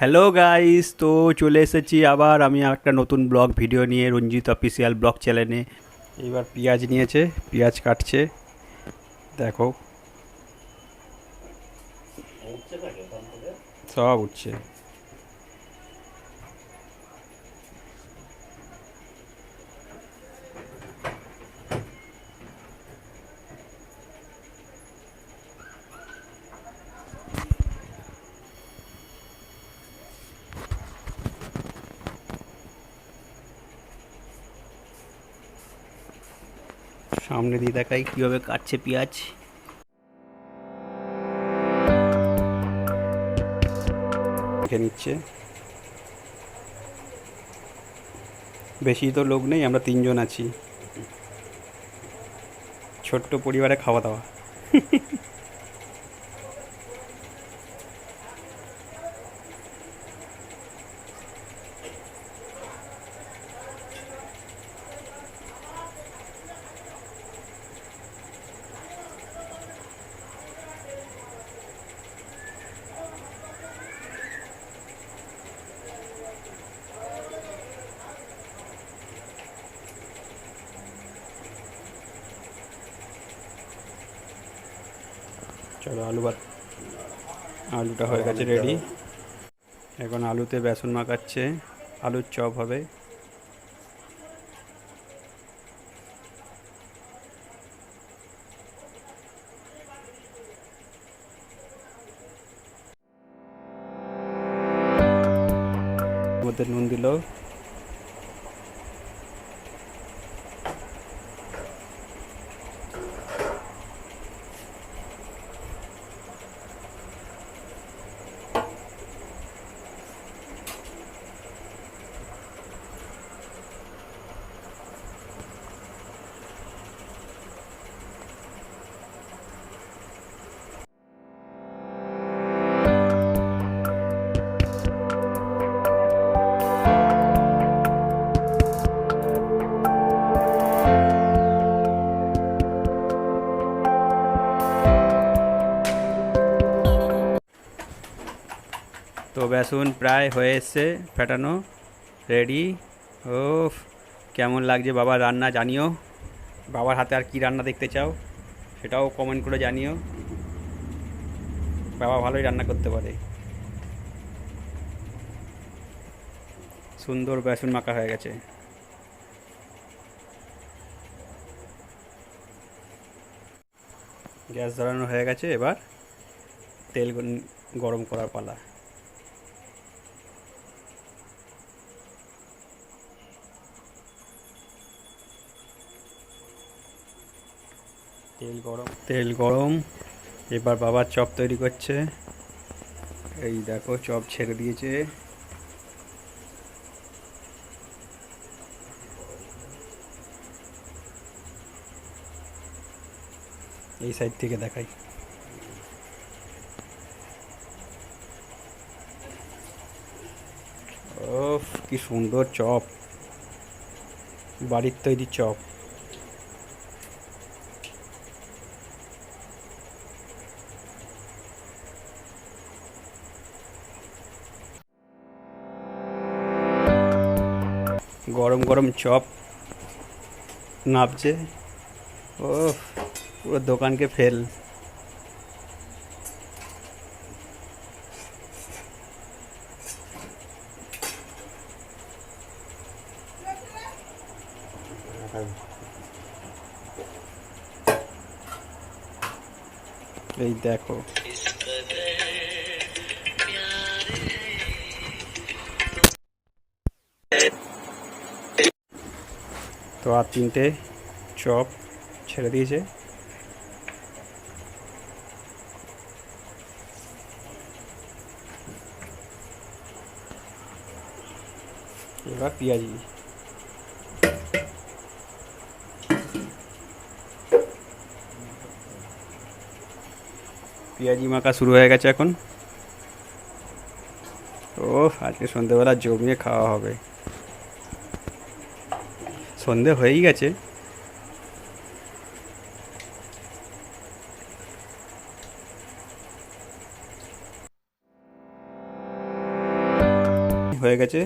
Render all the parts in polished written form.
Hello guys, তো চলে এসেছি আবার আমি একটা নতুন ব্লগ ভিডিও নিয়ে রঞ্জিত অফিসিয়াল ব্লগ চ্যানেলে। এবার পেঁয়াজ নিয়েছে, পেঁয়াজ কাটছে, দেখো সব উঠছে। সামনে দিয়ে দেখাই কীভাবে কাটছে পেঁয়াজ। দেখে নিচ্ছে, বেশি তো লোক নেই, আমরা তিনজন আছি, ছোট্ট পরিবারে খাওয়া দাওয়া। চলো আলুটা হয়ে গেছে রেডি। এখন আলুতে বেসন মাখাচ্ছে, আলুর চপ হবে। মধ্যে নুন দিল, তো বেসন প্রায় হয়ে এসছে ফেটানো, রেডি। ও, কেমন লাগছে বাবার রান্না জানিও। বাবার হাতে আর কি রান্না দেখতে চাও সেটাও কমেন্ট করে জানিও। বাবা ভালোই রান্না করতে পারে। সুন্দর বেসন মাখা হয়ে গেছে। গ্যাস ধরানো হয়ে গেছে, এবার তেল গরম করার পালা। তেল গরম, এবার বাবা চপ তৈরি করছে। এই দেখো চপ ছেড়ে দিয়েছে। এই সাইড থেকে দেখাই। ওফ, কি সুন্দর চপ, বাড়ির তৈরি চপ। গরম গরম চপ নাবছে। ও, পুরো দোকানকে ফেল। এই দেখো, তো আর তিনটে চপ ছেড়ে দিয়েছে। এবার পেঁয়াজি, পেঁয়াজি মাখা শুরু হয়ে গেছে এখন। ও, আজকে সন্ধেবেলা জমিয়ে খাওয়া হবে। সন্ধে হয়েই গেছে। হয়ে গেছে,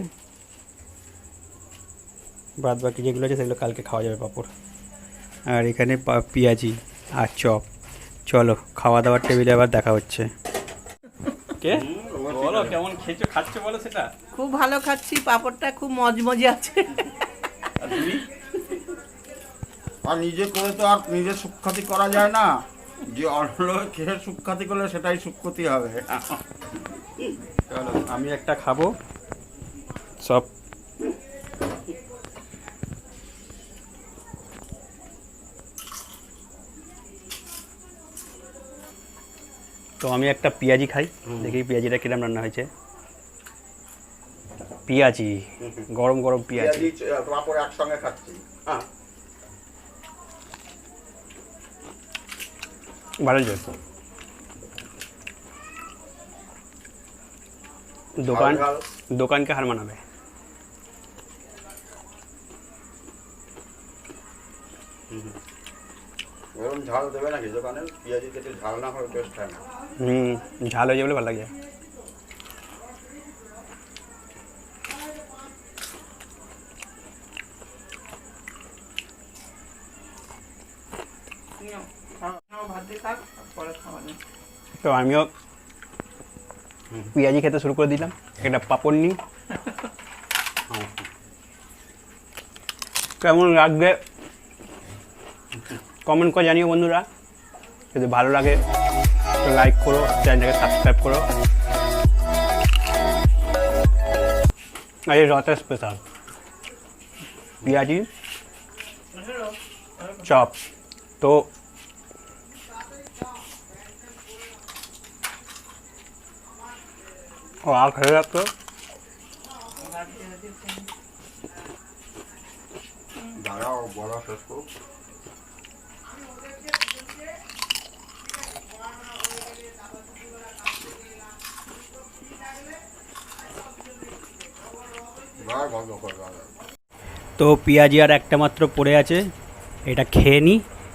বাদ বাকি যেগুলো আছে সেগুলো কালকে খাওয়া যাবে পাঁপড়। আর এখানে পেঁয়াজি আর চপ। চলো খাওয়া দাওয়ার টেবিলে আবার দেখা হচ্ছে। কে বলো কেমন খেয়েছো, খাচ্ছ বলো সেটা। খুব ভালো খাচ্ছি, পাঁপড়টা খুব মজমজে আছে। আর তুমি? আর নিজে করে তো আর নিজে সুখ্যাতি করা যায় না, যে অন্য খেয়ে সুখ্যাতি করলে সেটাই সুখ্যাতি হবে। চলো আমি একটা খাবো সব। তো আমি একটা পেঁয়াজি খাই, দেখি পেঁয়াজিটা কিরম রান্না হয়েছে। পেঁয়াজি, গরম গরম পেঁয়াজি। পাঁপড় একসঙ্গে খাচ্ছি। হ্যাঁ, ভালো হয়েছে। দোকান ঝাল দোকানকে হার মানাবে। এরকম ঝাল দেবে নাকি দোকানে? পেঁয়াজি কেটে ঝাল না হলে টেস্ট হয় না। ঝাল হয়ে যাবে, ভালো লাগে। ভাত দিয়ে খাক, পরে খাওয়া নেই। তো আমিও পেঁয়াজি খেতে শুরু করে দিলাম, একটা পাঁপড় নিই। কেমন লাগবে কমেন্ট করে জানিও বন্ধুরা। যদি ভালো লাগে তো লাইক করো, চ্যানেলটাকে সাবস্ক্রাইব করো। আর এই রথের স্পেশাল পেঁয়াজি চপ। তো ও আর খেয়ে রাখতো। দাঁড়াও, বড় শেষ করো। বন্ধ করে দাও। তো পেঁয়াজি আর একটা মাত্র পড়ে আছে, এটা খেয়ে নিই।